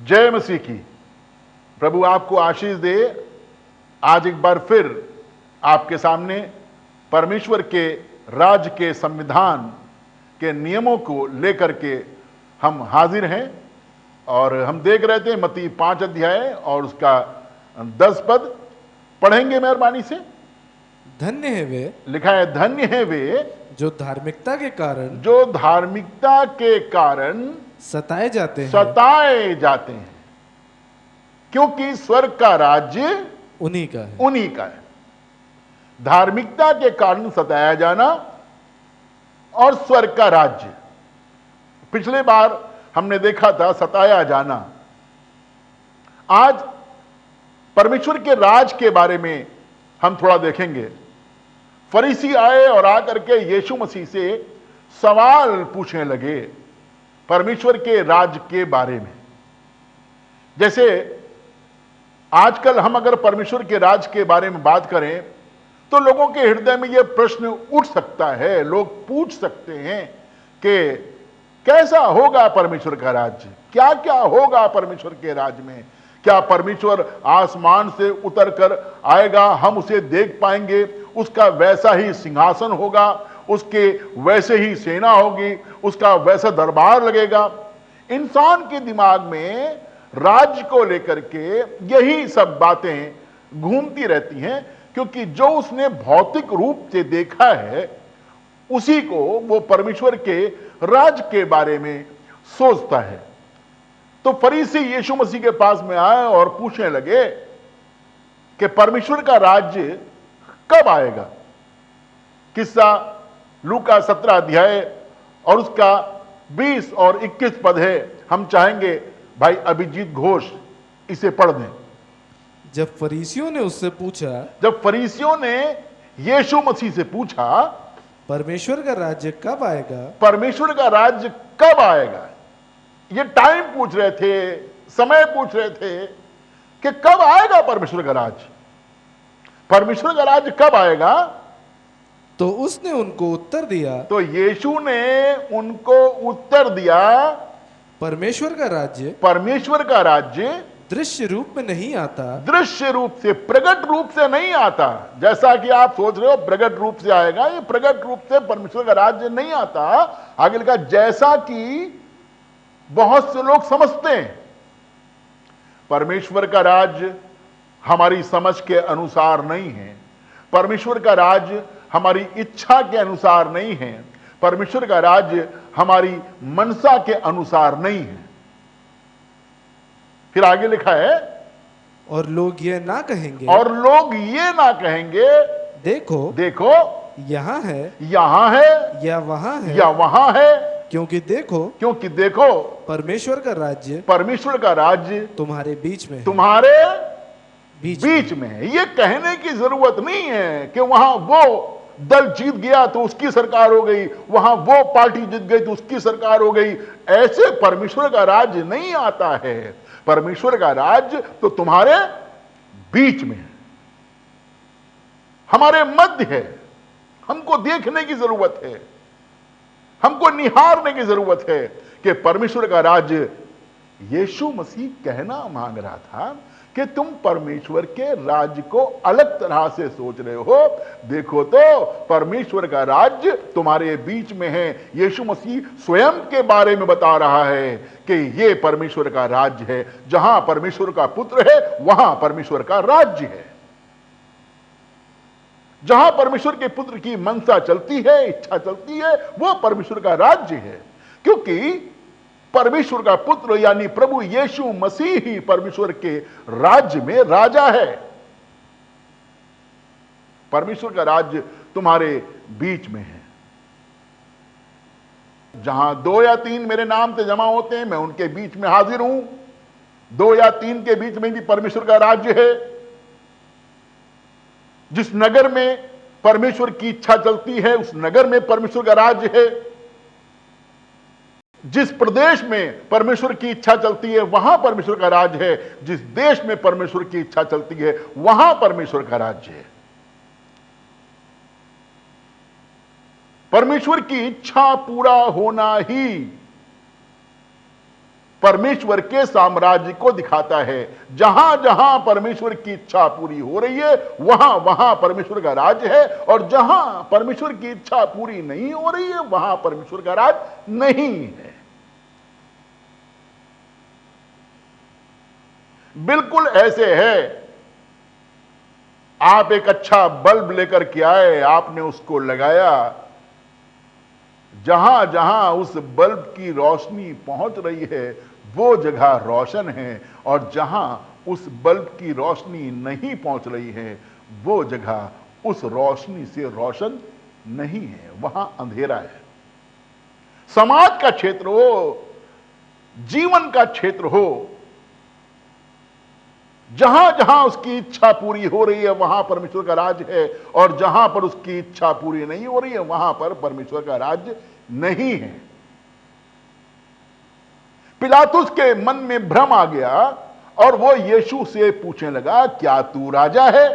जय मसीह की। प्रभु आपको आशीष दे। आज एक बार फिर आपके सामने परमेश्वर के राज्य के संविधान के नियमों को लेकर के हम हाजिर हैं और हम देख रहे थे मत्ती 5 अध्याय और उसका 10 पद पढ़ेंगे मेहरबानी से। धन्य है वे, लिखा है धन्य है वे जो धार्मिकता के कारण सताए जाते हैं क्योंकि स्वर्ग का राज्य उन्हीं का है। धार्मिकता के कारण सताया जाना और स्वर्ग का राज्य। पिछले बार हमने देखा था सताया जाना। आज परमेश्वर के राज के बारे में हम थोड़ा देखेंगे। फरीसी आए और आकर के यीशु मसीह से सवाल पूछने लगे परमेश्वर के राज के बारे में। जैसे आजकल हम अगर परमेश्वर के राज के बारे में बात करें तो लोगों के हृदय में यह प्रश्न उठ सकता है, लोग पूछ सकते हैं कि कैसा होगा परमेश्वर का राज्य, क्या क्या होगा परमेश्वर के राज्य में। क्या परमेश्वर आसमान से उतर कर आएगा, हम उसे देख पाएंगे, उसका वैसा ही सिंहासन होगा, उसके वैसे ही सेना होगी, उसका वैसा दरबार लगेगा। इंसान के दिमाग में राज्य को लेकर के यही सब बातें घूमती रहती हैं, क्योंकि जो उसने भौतिक रूप से देखा है उसी को वो परमेश्वर के राज्य के बारे में सोचता है। तो फरीसी यीशु मसीह के पास में आए और पूछने लगे कि परमेश्वर का राज्य कब आएगा। किस्सा लूका 17 अध्याय और उसका 20 और 21 पद है। हम चाहेंगे भाई अभिजीत घोष इसे पढ़ दें। जब फरीसियों ने यीशु मसीह से पूछा परमेश्वर का राज्य कब आएगा, परमेश्वर का राज्य कब आएगा, ये टाइम पूछ रहे थे, समय पूछ रहे थे कि कब आएगा परमेश्वर का राज्य, परमेश्वर का राज्य कब आएगा। तो उसने उनको उत्तर दिया, तो यीशु ने उनको उत्तर दिया परमेश्वर का राज्य दृश्य रूप में नहीं आता, दृश्य रूप से, प्रगट रूप से नहीं आता। जैसा कि आप सोच रहे हो प्रगट रूप से आएगा, ये प्रगट रूप से परमेश्वर का राज्य नहीं आता। आगे लिखा जैसा कि बहुत से लोग समझते हैं। परमेश्वर का राज्य हमारी समझ के अनुसार नहीं है, परमेश्वर का राज्य हमारी इच्छा के अनुसार नहीं है, परमेश्वर का राज्य हमारी मनसा के अनुसार नहीं है। फिर आगे लिखा है और लोग ये ना कहेंगे देखो यहाँ है या वहां है, क्योंकि देखो परमेश्वर का राज्य तुम्हारे बीच में है। ये कहने की जरूरत नहीं है कि वहां वो दल जीत गया तो उसकी सरकार हो गई, वहां वो पार्टी जीत गई तो उसकी सरकार हो गई। ऐसे परमेश्वर का राज्य नहीं आता है। परमेश्वर का राज्य तो तुम्हारे बीच में है, हमारे मध्य है। हमको देखने की जरूरत है, हमको निहारने की जरूरत है कि परमेश्वर का राज्य। यीशु मसीह कहना मांग रहा था कि तुम परमेश्वर के राज्य को अलग तरह से सोच रहे हो। देखो तो परमेश्वर का राज्य तुम्हारे बीच में है। यीशु मसीह स्वयं के बारे में बता रहा है कि ये परमेश्वर का राज्य है। जहां परमेश्वर का पुत्र है वहां परमेश्वर का राज्य है। जहां परमेश्वर के पुत्र की मनसा चलती है, इच्छा चलती है, वो परमेश्वर का राज्य है। क्योंकि परमेश्वर का पुत्र यानी प्रभु यीशु मसीह ही परमेश्वर के राज्य में राजा है। परमेश्वर का राज्य तुम्हारे बीच में है। जहां 2 या 3 मेरे नाम से जमा होते हैं, मैं उनके बीच में हाजिर हूं। 2 या 3 के बीच में भी परमेश्वर का राज्य है। जिस नगर में परमेश्वर की इच्छा चलती है उस नगर में परमेश्वर का राज्य है। जिस प्रदेश में परमेश्वर की इच्छा चलती है वहां परमेश्वर का राज्य है। जिस देश में परमेश्वर की इच्छा चलती है वहां परमेश्वर का राज्य है। परमेश्वर की इच्छा पूरा होना ही परमेश्वर के साम्राज्य को दिखाता है। जहां जहां परमेश्वर की इच्छा पूरी हो रही है वहां वहां परमेश्वर का राज है, और जहां परमेश्वर की इच्छा पूरी नहीं हो रही है वहां परमेश्वर का राज नहीं है। बिल्कुल ऐसे है, आप एक अच्छा बल्ब लेकर के आए, आपने उसको लगाया, जहां जहां उस बल्ब की रोशनी पहुंच रही है वो जगह रोशन है, और जहां उस बल्ब की रोशनी नहीं पहुंच रही है वो जगह उस रोशनी से रोशन नहीं है, वहां अंधेरा है। समाज का क्षेत्र हो, जीवन का क्षेत्र हो, जहां जहां उसकी इच्छा पूरी हो रही है वहां परमेश्वर का राज है, और जहां पर उसकी इच्छा पूरी नहीं हो रही है वहां पर परमेश्वर का राज नहीं है। पिलातुस के मन में भ्रम आ गया और वो यीशु से पूछने लगा, क्या तू राजा है?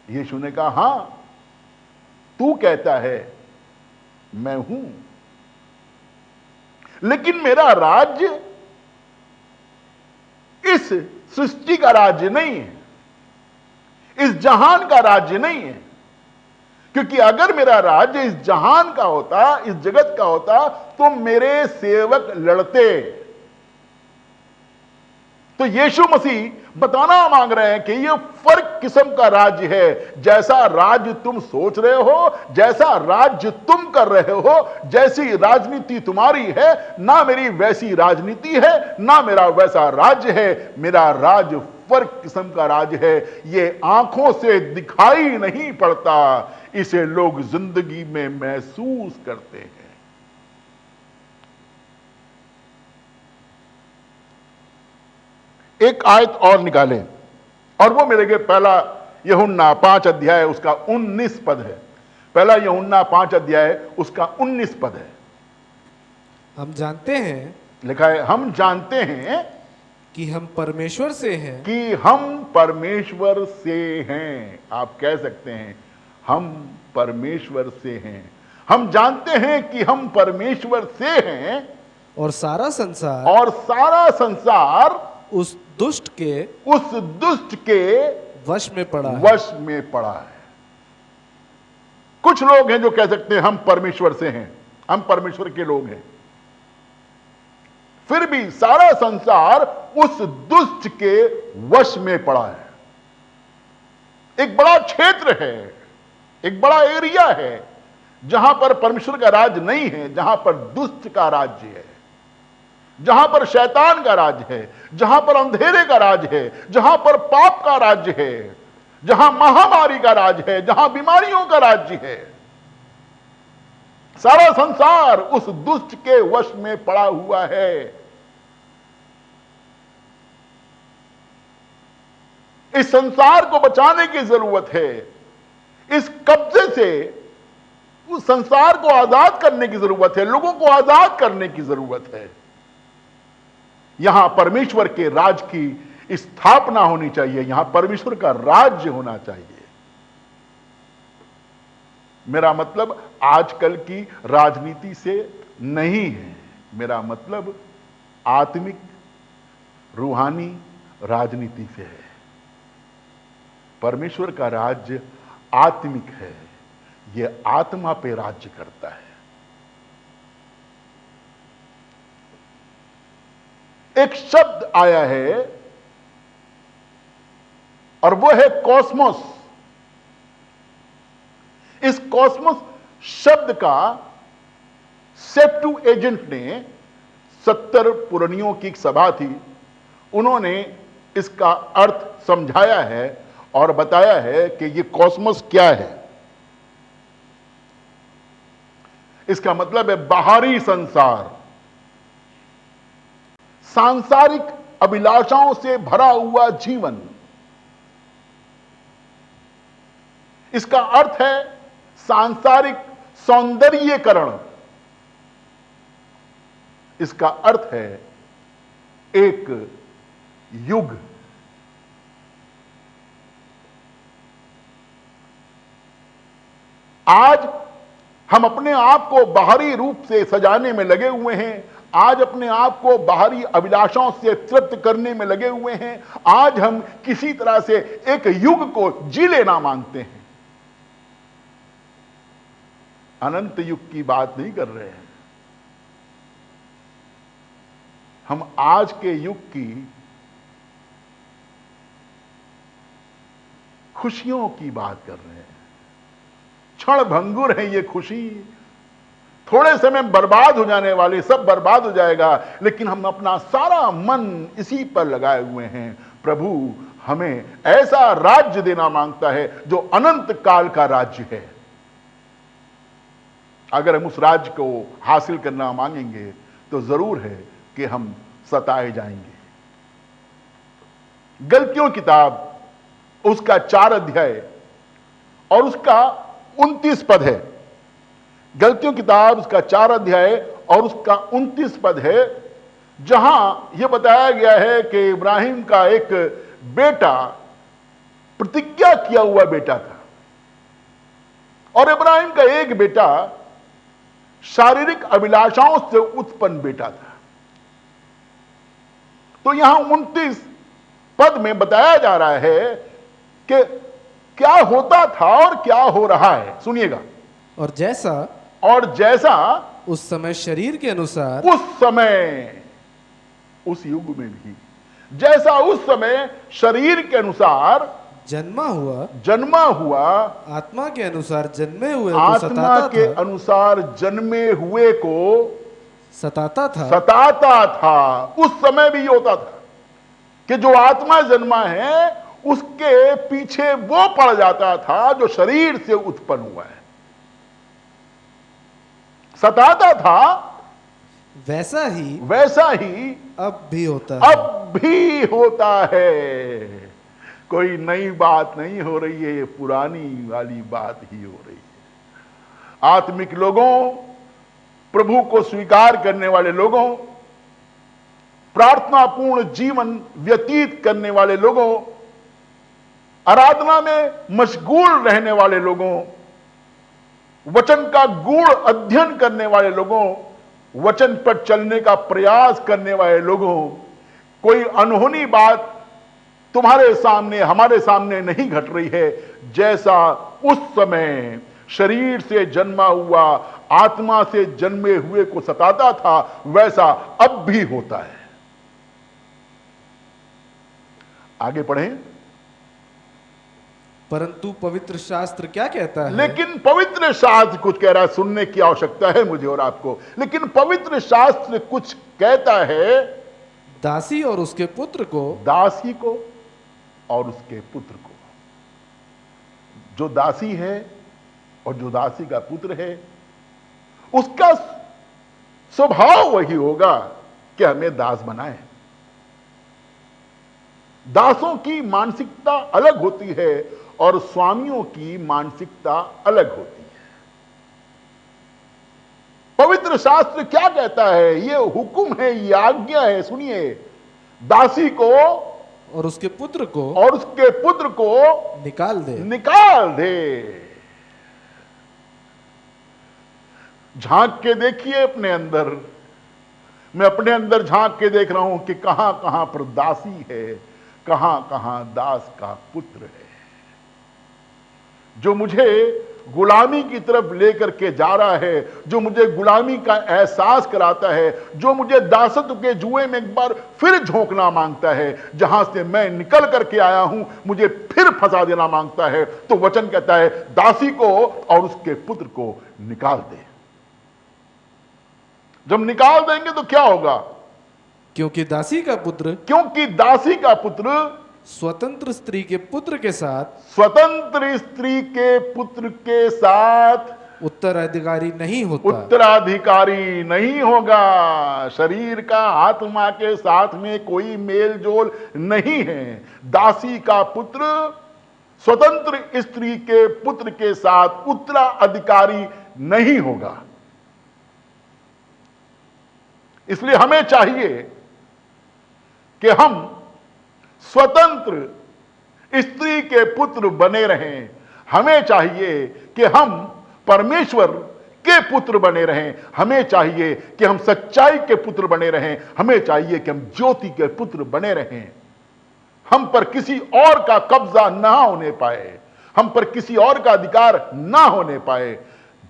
यीशु ने कहा, हां, तू कहता है मैं हूं, लेकिन मेरा राज्य इस सृष्टि का राज्य नहीं है, इस जहान का राज्य नहीं है। क्योंकि अगर मेरा राज्य इस जहान का होता, इस जगत का होता, तो मेरे सेवक लड़ते। तो यीशु मसीह बताना मांग रहे हैं कि यह फर्क किस्म का राज्य है। जैसा राज्य तुम सोच रहे हो, जैसा राज्य तुम कर रहे हो, जैसी राजनीति तुम्हारी है, ना मेरी वैसी राजनीति है, ना मेरा वैसा राज्य है। मेरा राज्य फर्क किस्म का राज्य है। ये आंखों से दिखाई नहीं पड़ता, इसे लोग जिंदगी में महसूस करते हैं। एक आयत और निकालें, और वो मेरे लिए पहला यूहन्ना 5 अध्याय उसका 19 पद है। पहला यूहन्ना 5 अध्याय उसका 19 पद है। हम जानते हैं, लिखा है, हम जानते हैं कि हम परमेश्वर से हैं, कि हम परमेश्वर से हैं। आप कह सकते हैं, हम परमेश्वर से हैं। हम जानते हैं कि हम परमेश्वर से हैं, और सारा संसार उस दुष्ट के वश में पड़ा है। कुछ लोग हैं जो कह सकते हैं हम परमेश्वर से हैं, हम परमेश्वर के लोग हैं, फिर भी सारा संसार उस दुष्ट के वश में पड़ा है। एक बड़ा क्षेत्र है, एक बड़ा एरिया है जहां पर परमेश्वर का राज नहीं है, जहां पर दुष्ट का राज्य है, जहां पर शैतान का राज है, जहां पर अंधेरे का राज है, जहां पर पाप का राज्य है, जहां महामारी का राज है, जहां बीमारियों का राज्य है। सारा संसार उस दुष्ट के वश में पड़ा हुआ है। इस संसार को बचाने की जरूरत है। इस कब्जे से उस संसार को आजाद करने की जरूरत है, लोगों को आजाद करने की जरूरत है। यहां परमेश्वर के राज की स्थापना होनी चाहिए, यहां परमेश्वर का राज्य होना चाहिए। मेरा मतलब आजकल की राजनीति से नहीं है, मेरा मतलब आत्मिक रूहानी राजनीति से है। परमेश्वर का राज्य आत्मिक है, यह आत्मा पे राज्य करता है। एक शब्द आया है और वो है कॉस्मोस। इस कॉस्मोस शब्द का सेप्टुएजिंट ने 70 पुरानियों की एक सभा थी, उन्होंने इसका अर्थ समझाया है और बताया है कि ये कॉस्मोस क्या है। इसका मतलब है बाहरी संसार, सांसारिक अभिलाषाओं से भरा हुआ जीवन। इसका अर्थ है सांसारिक सौंदर्यीकरण। इसका अर्थ है एक युग। आज हम अपने आप को बाहरी रूप से सजाने में लगे हुए हैं, आज अपने आप को बाहरी अभिलाषाओं से तृप्त करने में लगे हुए हैं। आज हम किसी तरह से एक युग को जी लेना मांगते हैं। अनंत युग की बात नहीं कर रहे हैं, हम आज के युग की खुशियों की बात कर रहे हैं। क्षण भंगुर है ये खुशी, थोड़े समय बर्बाद हो जाने वाले, सब बर्बाद हो जाएगा, लेकिन हम अपना सारा मन इसी पर लगाए हुए हैं। प्रभु हमें ऐसा राज्य देना मांगता है जो अनंत काल का राज्य है। अगर हम उस राज्य को हासिल करना मांगेंगे तो जरूर है कि हम सताए जाएंगे। गलतियों की किताब उसका 4 अध्याय और उसका 29 पद है। गलतियों की किताब उसका 4 अध्याय और उसका 29 पद है, जहां यह बताया गया है कि इब्राहिम का एक बेटा प्रतिज्ञा किया हुआ बेटा था, और इब्राहिम का एक बेटा शारीरिक अभिलाषाओं से उत्पन्न बेटा था। तो यहां 29 पद में बताया जा रहा है कि क्या होता था और क्या हो रहा है। सुनिएगा। और जैसा उस समय शरीर के अनुसार, उस समय, उस युग में भी जैसा उस समय शरीर के अनुसार जन्मा हुआ आत्मा के अनुसार जन्मे हुए को आत्मा के अनुसार जन्मे हुए को सताता था। उस समय भी होता था कि जो आत्मा जन्मा है उसके पीछे वो पड़ जाता था जो शरीर से उत्पन्न हुआ है। सताता था, वैसा ही अब भी होता है। कोई नई बात नहीं हो रही है, ये पुरानी वाली बात ही हो रही है। आत्मिक लोगों, प्रभु को स्वीकार करने वाले लोगों, प्रार्थनापूर्ण जीवन व्यतीत करने वाले लोगों, आराधना में मशगूल रहने वाले लोगों, वचन का गूढ़ अध्ययन करने वाले लोगों, वचन पर चलने का प्रयास करने वाले लोगों, कोई अनहोनी बात तुम्हारे सामने हमारे सामने नहीं घट रही है। जैसा उस समय शरीर से जन्मा हुआ आत्मा से जन्मे हुए को सताता था, वैसा अब भी होता है। आगे पढ़ें। परंतु पवित्र शास्त्र क्या कहता है? लेकिन पवित्र शास्त्र कुछ कह रहा है, सुनने की आवश्यकता है मुझे और आपको। लेकिन पवित्र शास्त्र कुछ कहता है दासी और उसके पुत्र को, दासी को और उसके पुत्र को। जो दासी है और जो दासी का पुत्र है, उसका स्वभाव वही होगा कि हमें दास बनाए। दासों की मानसिकता अलग होती है और स्वामियों की मानसिकता अलग होती है। पवित्र शास्त्र क्या कहता है? यह हुक्म है, यह आज्ञा है। सुनिए, दासी को और उसके पुत्र को निकाल दे। झांक के देखिए अपने अंदर। मैं अपने अंदर झांक के देख रहा हूं कि कहां कहां पर दासी है, कहां कहां दास का पुत्र है, जो मुझे गुलामी की तरफ लेकर के जा रहा है, जो मुझे गुलामी का एहसास कराता है, जो मुझे दासत्व के जुए में एक बार फिर झोंकना मांगता है। जहां से मैं निकल करके आया हूं, मुझे फिर फंसा देना मांगता है। तो वचन कहता है दासी को और उसके पुत्र को निकाल दे। जब निकाल देंगे तो क्या होगा? क्योंकि दासी का पुत्र स्वतंत्र स्त्री के पुत्र के साथ उत्तराधिकारी नहीं होगा। शरीर का आत्मा के साथ में कोई मेल जोल नहीं है। दासी का पुत्र स्वतंत्र स्त्री के पुत्र के साथ उत्तराधिकारी नहीं होगा। इसलिए हमें चाहिए कि हम स्वतंत्र स्त्री के पुत्र बने रहें। हमें चाहिए कि हम परमेश्वर के पुत्र बने रहें, हमें चाहिए कि हम सच्चाई के पुत्र बने रहें, हमें चाहिए कि हम ज्योति के पुत्र बने रहें। हम पर किसी और का कब्जा ना होने पाए, हम पर किसी और का अधिकार ना होने पाए।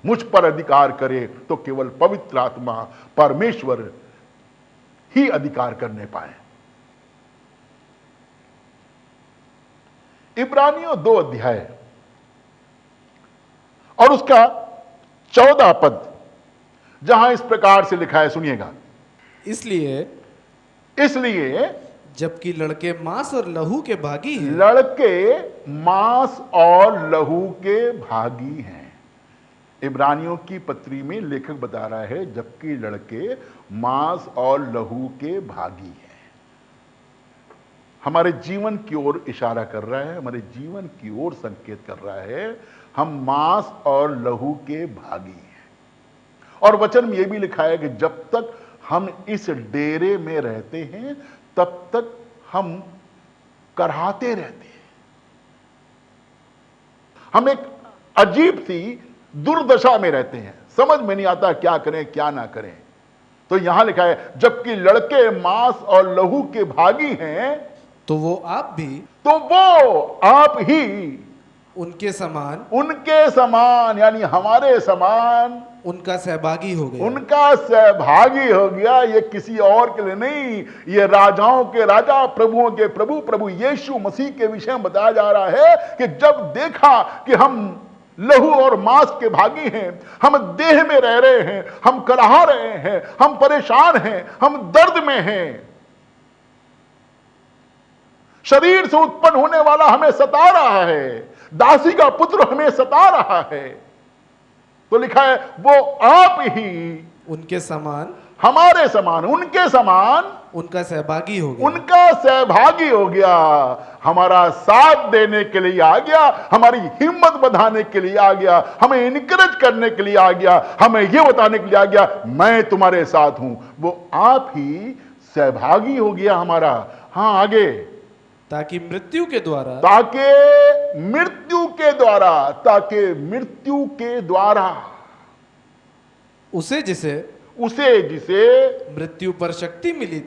मुझ पर अधिकार करे तो केवल पवित्र आत्मा परमेश्वर ही अधिकार करने पाए। इब्रानियों 2 अध्याय और उसका 14 पद, जहां इस प्रकार से लिखा है, सुनिएगा। इसलिए जबकि लड़के मांस और लहू के भागी हैं, लड़के मांस और लहू के भागी हैं। इब्रानियों की पत्री में लेखक बता रहा है जबकि लड़के मांस और लहू के भागी हैं। हमारे जीवन की ओर इशारा कर रहा है, हमारे जीवन की ओर संकेत कर रहा है, हम मांस और लहू के भागी हैं। और वचन में यह भी लिखा है कि जब तक हम इस डेरे में रहते हैं तब तक हम कराहते रहते हैं। हम एक अजीब सी दुर्दशा में रहते हैं, समझ में नहीं आता क्या करें क्या ना करें। तो यहां लिखा है जबकि लड़के मांस और लहू के भागी हैं, तो वो आप ही उनके समान यानी हमारे समान उनका सहभागी हो गया। ये किसी और के लिए नहीं, ये राजाओं के राजा प्रभुओं के प्रभु यीशु मसीह के विषय में बताया जा रहा है कि जब देखा कि हम लहू और मांस के भागी हैं, हम देह में रह रहे हैं, हम कराह रहे हैं, हम परेशान हैं, हम दर्द में हैं, शरीर से उत्पन्न होने वाला हमें सता रहा है, दासी का पुत्र हमें सता रहा है, तो लिखा है वो आप ही उनके समान, हमारे समान, उनके समान उनका सहभागी हो गया, हमारा साथ देने के लिए आ गया, हमारी हिम्मत बढ़ाने के लिए आ गया, हमें इनकरेज करने के लिए आ गया, हमें यह बताने के लिए आ गया मैं तुम्हारे साथ हूं। वो आप ही सहभागी हो गया हमारा। हां, आगे, ताकि मृत्यु के द्वारा उसे जिसे मृत्यु पर शक्ति मिली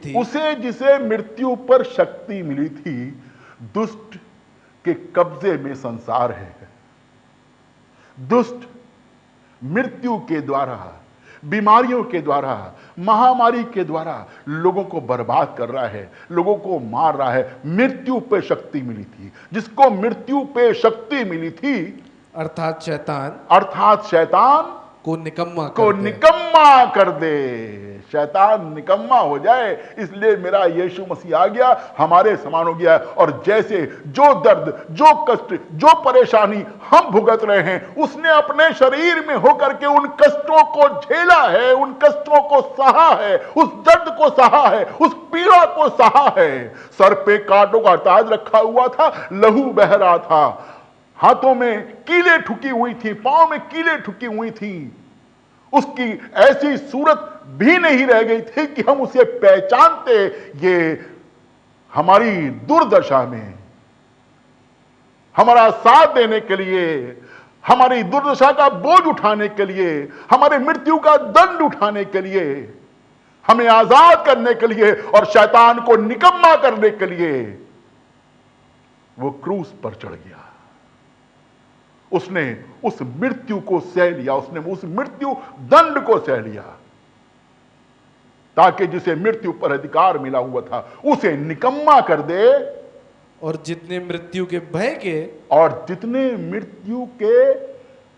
थी, दुष्ट के कब्जे में संसार है। दुष्ट मृत्यु के द्वारा, बीमारियों के द्वारा, महामारी के द्वारा लोगों को बर्बाद कर रहा है, लोगों को मार रहा है। मृत्यु पे शक्ति मिली थी, जिसको मृत्यु पे शक्ति मिली थी अर्थात शैतान को निकम्मा कर दे। शैतान निकम्मा हो जाए, इसलिए मेरा यीशु मसीह आ गया, हमारे समान हो गया। और जैसे जो दर्द, जो कष्ट, जो परेशानी हम भुगत रहे हैं, उसने अपने शरीर में होकर के उन कष्टों को झेला है, उन कष्टों को सहा है, उस दर्द को सहा है, उस पीड़ा को सहा है। सर पे कांटों का ताज रखा हुआ था, लहू बह रहा था, हाथों में कीलें ठुकी हुई थी, पांव में कीलें ठुकी हुई थी। उसकी ऐसी सूरत भी नहीं रह गई थी कि हम उसे पहचानते। ये हमारी दुर्दशा में हमारा साथ देने के लिए, हमारी दुर्दशा का बोझ उठाने के लिए, हमारे मृत्यु का दंड उठाने के लिए, हमें आजाद करने के लिए और शैतान को निकम्मा करने के लिए वो क्रूस पर चढ़ गया। उसने उस मृत्यु को सह लिया, उसने उस मृत्यु दंड को सह लिया, ताकि जिसे मृत्यु पर अधिकार मिला हुआ था उसे निकम्मा कर दे। और जितने मृत्यु के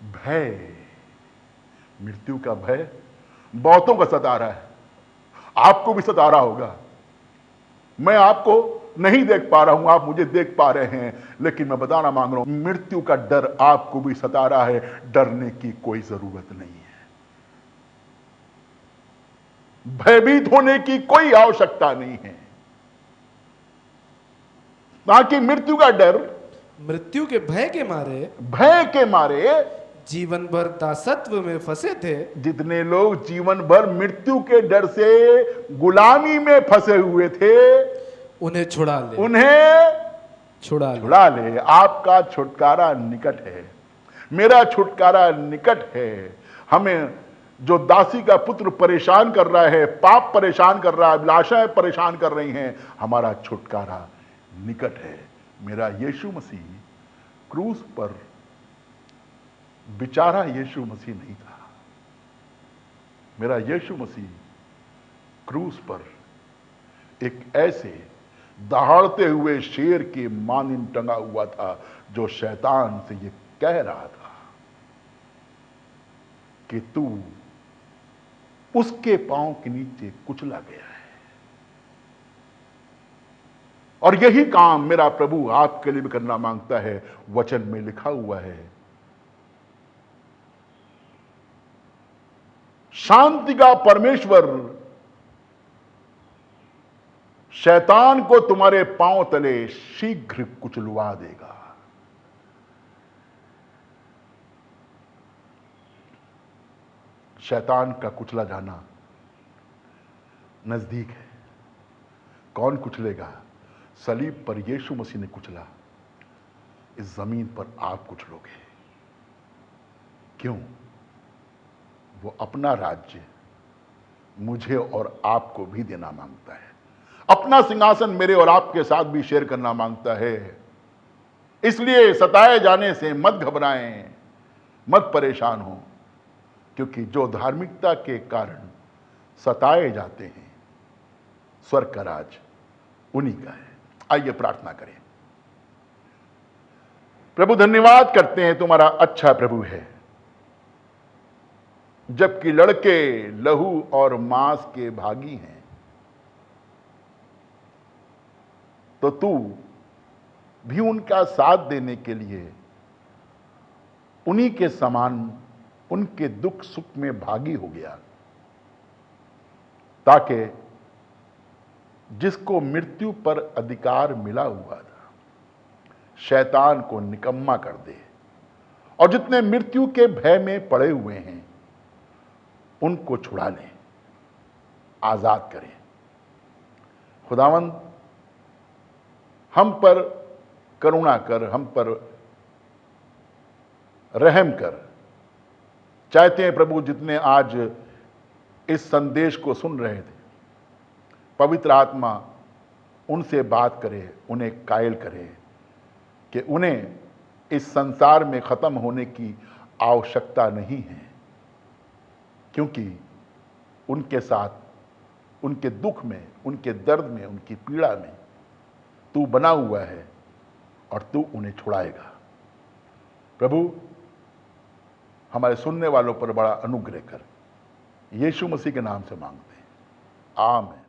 भय, मृत्यु का भय बहुतों का सता रहा है, आपको भी सता रहा होगा। मैं आपको नहीं देख पा रहा हूं, आप मुझे देख पा रहे हैं, लेकिन मैं बताना मांग रहा हूं, मृत्यु का डर आपको भी सता रहा है। डरने की कोई जरूरत नहीं है, भयभीत होने की कोई आवश्यकता नहीं है। ताकि मृत्यु का डर, मृत्यु के भय के मारे जीवन भर दासत्व में फंसे थे। जितने लोग जीवन भर मृत्यु के डर से गुलामी में फंसे हुए थे, उन्हें छुड़ा ले। आपका छुटकारा निकट है, मेरा छुटकारा निकट है। हमें जो दासी का पुत्र परेशान कर रहा है, पाप परेशान कर रहा है, अभिलाषाएं परेशान कर रही हैं, हमारा छुटकारा निकट है। मेरा यीशु मसीह क्रूस पर बेचारा यीशु मसीह नहीं था। मेरा यीशु मसीह क्रूस पर एक ऐसे दहाड़ते हुए शेर के मानिंद टंगा हुआ था जो शैतान से ये कह रहा था कि तू उसके पांव के नीचे कुचला गया है। और यही काम मेरा प्रभु आपके लिए भी करना मांगता है। वचन में लिखा हुआ है, शांति का परमेश्वर शैतान को तुम्हारे पांव तले शीघ्र कुचलवा देगा। शैतान का कुचला जाना नजदीक है। कौन कुचलेगा? सलीब पर यीशु मसीह ने कुचला, इस जमीन पर आप कुचलोगे। क्यों? वो अपना राज्य मुझे और आपको भी देना मांगता है, अपना सिंहासन मेरे और आपके साथ भी शेयर करना मांगता है। इसलिए सताए जाने से मत घबराएं, मत परेशान हो, क्योंकि जो धार्मिकता के कारण सताए जाते हैं, स्वर्ग का राज उन्हीं का है। आइए प्रार्थना करें। प्रभु, धन्यवाद करते हैं, तुम्हारा अच्छा प्रभु है। जबकि लड़के लहू और मांस के भागी हैं, तो तू भी उनका साथ देने के लिए उन्हीं के समान उनके दुख सुख में भागी हो गया, ताकि जिसको मृत्यु पर अधिकार मिला हुआ था, शैतान को निकम्मा कर दे, और जितने मृत्यु के भय में पड़े हुए हैं उनको छुड़ा ले, आजाद करें। खुदावंद, हम पर करुणा कर, हम पर रहम कर। चाहते हैं प्रभु, जितने आज इस संदेश को सुन रहे थे, पवित्र आत्मा उनसे बात करे, उन्हें कायल करे कि उन्हें इस संसार में खत्म होने की आवश्यकता नहीं है, क्योंकि उनके साथ, उनके दुख में, उनके दर्द में, उनकी पीड़ा में तू बना हुआ है और तू उन्हें छुड़ाएगा। प्रभु, हमारे सुनने वालों पर बड़ा अनुग्रह कर, यीशु मसीह के नाम से मांगते हैं, आमीन।